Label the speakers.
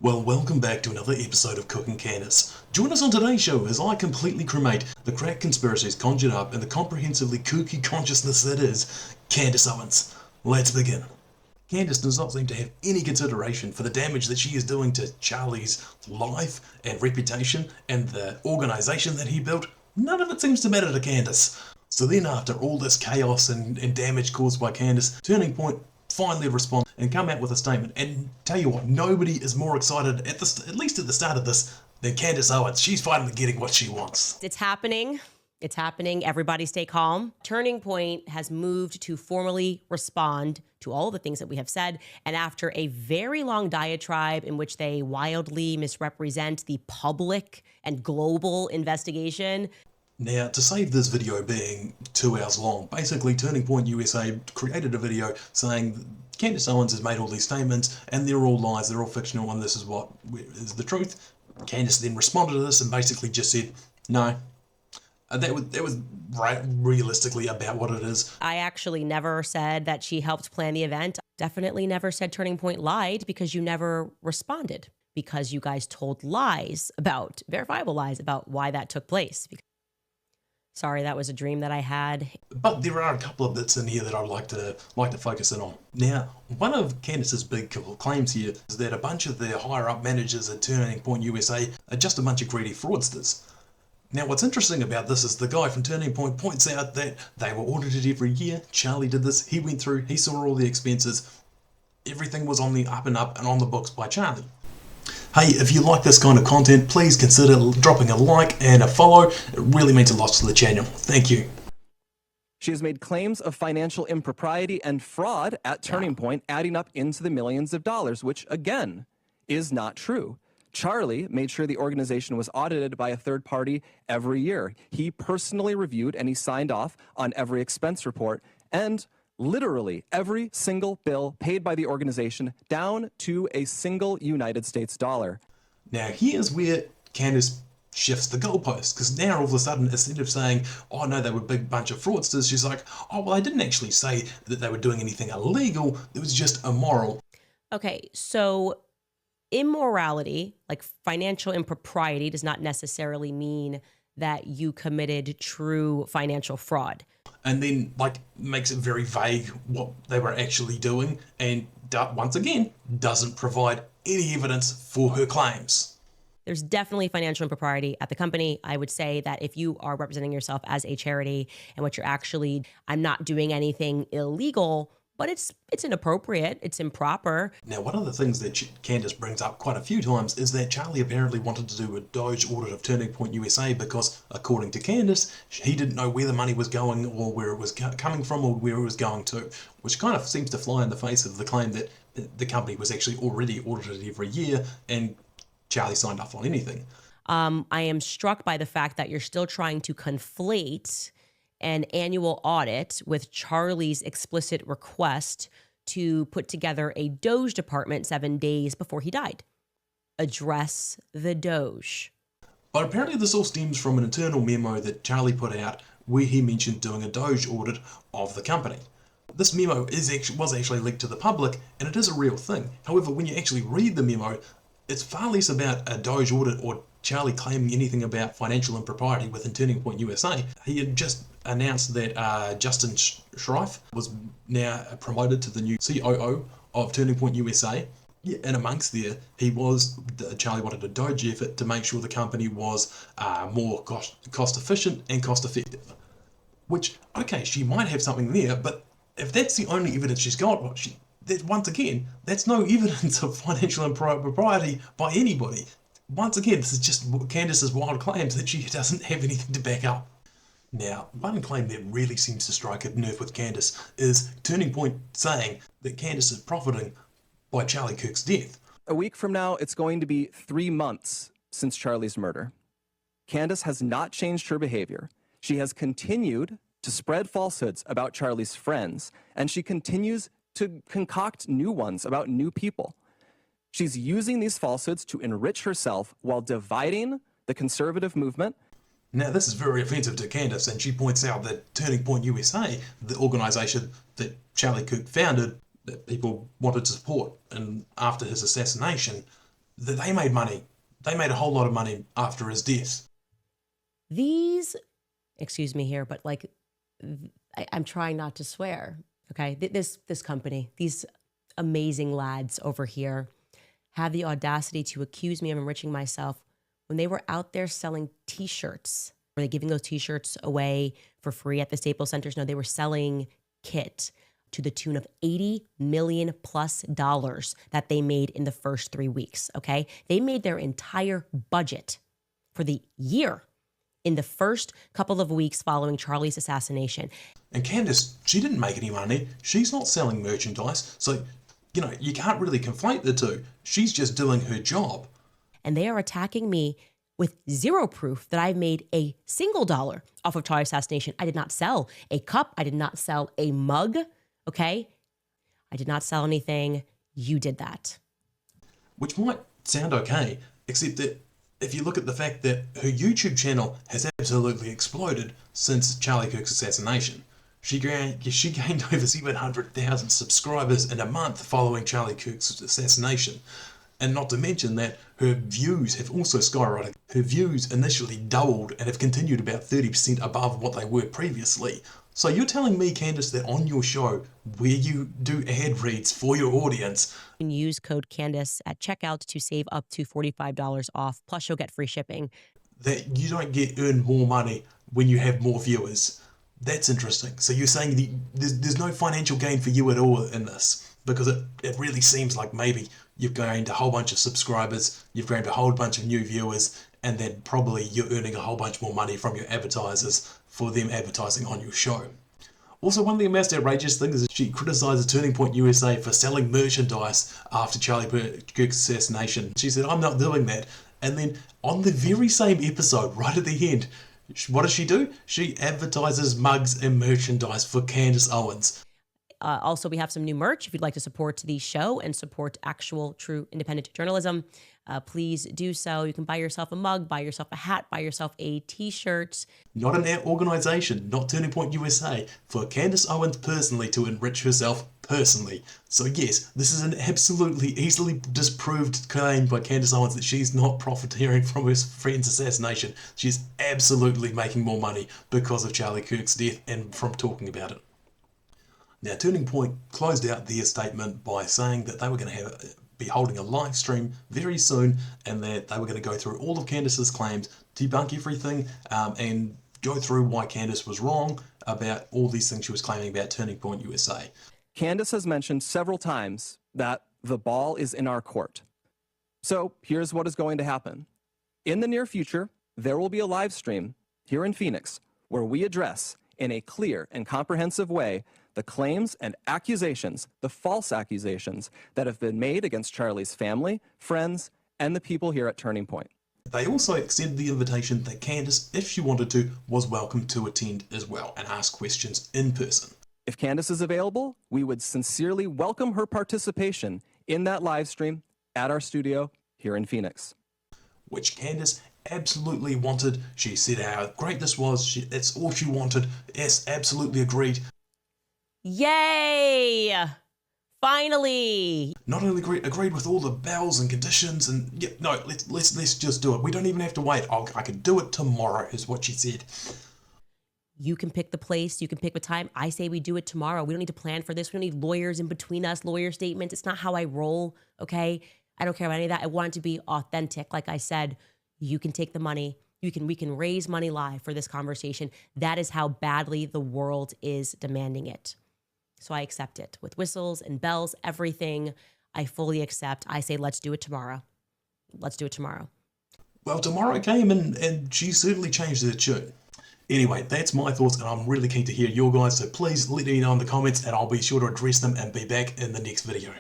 Speaker 1: Well, welcome back to another episode of Cooking Candace. Join us on today's show as I completely cremate the crack conspiracies conjured up in the comprehensively kooky consciousness that is Candace Owens. Let's begin. Candace does not seem to have any consideration for the damage that she is doing to Charlie's life and reputation and the organisation that he built. None of it seems to matter to Candace. So then after all this chaos and damage caused by Candace, Turning Point finally respond and come out with a statement. And tell you what, nobody is more excited at least at the start of this than Candace Owens. She's finally getting what she wants.
Speaker 2: It's happening. It's happening. Everybody stay calm. Turning Point has moved to formally respond to all the things that we have said. And after a very long diatribe in which they wildly misrepresent the public and global investigation.
Speaker 1: Now, to save this video being 2 hours long, basically Turning Point USA created a video saying Candace Owens has made all these statements and they're all lies, they're all fictional, and this is what is the truth. Candace then responded to this and basically just said, no. That was realistically about what it is.
Speaker 2: I actually never said that she helped plan the event. Definitely never said Turning Point lied because you never responded. Because you guys told lies about, verifiable lies about why that took place. Sorry, that was a dream that I had.
Speaker 1: But there are a couple of bits in here that I'd like to focus in on. Now, one of Candace's big claims here is that a bunch of the higher up managers at Turning Point USA are just a bunch of greedy fraudsters. Now, what's interesting about this is the guy from Turning Point points out that they were audited every year. Charlie did this. He went through. He saw all the expenses. Everything was on the up and up and on the books by Charlie. Hey, if you like this kind of content, please consider dropping a like and a follow. It really means a lot to the channel. Thank you.
Speaker 3: She has made claims of financial impropriety and fraud at Turning Point, adding up into the millions of dollars, which, again, is not true. Charlie made sure the organization was audited by a third party every year. He personally reviewed and he signed off on every expense report, and literally every single bill paid by the organization down to a single United States dollar.
Speaker 1: Now here's where Candace shifts the goalpost, because now all of a sudden, instead of saying, oh no, they were a big bunch of fraudsters, she's like, oh well, I didn't actually say that they were doing anything illegal, it was just immoral.
Speaker 2: Okay, so immorality, like financial impropriety, does not necessarily mean that you committed true financial fraud.
Speaker 1: And then makes it very vague what they were actually doing, and once again doesn't provide any evidence for her claims.
Speaker 2: There's definitely financial impropriety at the company. I would say that if you are representing yourself as a charity and what you're actually, I'm not doing anything illegal, but it's inappropriate, it's improper.
Speaker 1: Now, one of the things that Candace brings up quite a few times is that Charlie apparently wanted to do a Doge audit of Turning Point USA because, according to Candace, he didn't know where the money was going or where it was coming from or where it was going to, which kind of seems to fly in the face of the claim that the company was actually already audited every year and Charlie signed off on anything.
Speaker 2: I am struck by the fact that you're still trying to conflate an annual audit with Charlie's explicit request to put together a Doge department 7 days before he died. Address the Doge.
Speaker 1: But apparently this all stems from an internal memo that Charlie put out where he mentioned doing a Doge audit of the company. This memo was actually leaked to the public, and it is a real thing. However, when you actually read the memo, it's far less about a Doge audit or Charlie claiming anything about financial impropriety within Turning Point USA. He had just announced that Justin Schreif was now promoted to the new COO of Turning Point USA. Yeah, and amongst there, Charlie wanted a Doge effort to make sure the company was more cost efficient and cost effective. Which, okay, she might have something there, but if that's the only evidence she's got, once again, that's no evidence of financial impropriety by anybody. Once again, this is just Candace's wild claims that she doesn't have anything to back up. Now, one claim that really seems to strike a nerve with Candace is Turning Point saying that Candace is profiting by Charlie Kirk's death.
Speaker 3: A week from now, it's going to be 3 months since Charlie's murder. Candace has not changed her behavior. She has continued to spread falsehoods about Charlie's friends, and she continues to concoct new ones about new people. She's using these falsehoods to enrich herself while dividing the conservative movement.
Speaker 1: Now, this is very offensive to Candace, and she points out that Turning Point USA, the organisation that Charlie Kirk founded, that people wanted to support, and after his assassination, that they made money. They made a whole lot of money after his death.
Speaker 2: These, excuse me here, but like, I'm trying not to swear, okay? This company, these amazing lads over here have the audacity to accuse me of enriching myself when they were out there selling t-shirts. Were they giving those t-shirts away for free at the Staples Centers? No, they were selling kit to the tune of $80 million plus that they made in the first 3 weeks, okay? They made their entire budget for the year in the first couple of weeks following Charlie's assassination.
Speaker 1: And Candace, she didn't make any money. She's not selling merchandise. So, you know, you can't really conflate the two. She's just doing her job.
Speaker 2: And they are attacking me with zero proof that I've made a single dollar off of Charlie's assassination. I did not sell a cup. I did not sell a mug, okay? I did not sell anything. You did that.
Speaker 1: Which might sound okay, except that if you look at the fact that her YouTube channel has absolutely exploded since Charlie Kirk's assassination. She gained over 700,000 subscribers in a month following Charlie Kirk's assassination. And not to mention that her views have also skyrocketed. Her views initially doubled and have continued about 30% above what they were previously. So you're telling me, Candace, that on your show, where you do ad reads for your audience,
Speaker 2: You can use code Candace at checkout to save up to $45 off, plus you'll get free shipping.
Speaker 1: that you don't earn more money when you have more viewers? That's interesting. So you're saying there's no financial gain for you at all in this, because it really seems like maybe you've gained a whole bunch of subscribers, you've gained a whole bunch of new viewers, and then probably you're earning a whole bunch more money from your advertisers for them advertising on your show. Also, one of the most outrageous things is she criticised Turning Point USA for selling merchandise after Charlie Kirk's assassination. She said, "I'm not doing that." And then on the very same episode, right at the end, what does she do? She advertises mugs and merchandise for Candace Owens.
Speaker 2: Also, we have some new merch. If you'd like to support the show and support actual, true, independent journalism, please do so. You can buy yourself a mug, buy yourself a hat, buy yourself a t-shirt.
Speaker 1: Not an organisation, not Turning Point USA, for Candace Owens personally to enrich herself personally. So yes, this is an absolutely easily disproved claim by Candace Owens that she's not profiteering from her friend's assassination. She's absolutely making more money because of Charlie Kirk's death and from talking about it. Now, Turning Point closed out their statement by saying that they were going to be holding a live stream very soon, and that they were going to go through all of Candace's claims, debunk everything, and go through why Candace was wrong about all these things she was claiming about Turning Point USA.
Speaker 3: Candace has mentioned several times that the ball is in our court. So here's what is going to happen. In the near future, there will be a live stream here in Phoenix where we address in a clear and comprehensive way the claims and accusations, the false accusations that have been made against Charlie's family, friends, and the people here at Turning Point.
Speaker 1: They also extended the invitation that Candace, if she wanted to, was welcome to attend as well and ask questions in person.
Speaker 3: If Candace is available, we would sincerely welcome her participation in that live stream at our studio here in Phoenix.
Speaker 1: Which Candace absolutely wanted. She said how great this was. That's all she wanted. Yes, absolutely agreed.
Speaker 2: Yay! Finally!
Speaker 1: Not only agreed with all the bells and conditions, and yeah, no, let's just do it. We don't even have to wait. I can do it tomorrow, is what she said.
Speaker 2: You can pick the place, you can pick the time. I say we do it tomorrow. We don't need to plan for this. We don't need lawyers in between us, lawyer statements. It's not how I roll, okay? I don't care about any of that. I want it to be authentic. Like I said, you can take the money. We can raise money live for this conversation. That is how badly the world is demanding it. So I accept it with whistles and bells, everything. I fully accept. I say, let's do it tomorrow. Let's do it tomorrow.
Speaker 1: Well, tomorrow came and she certainly changed her tune. Anyway, that's my thoughts, and I'm really keen to hear your guys, so please let me know in the comments and I'll be sure to address them and be back in the next video.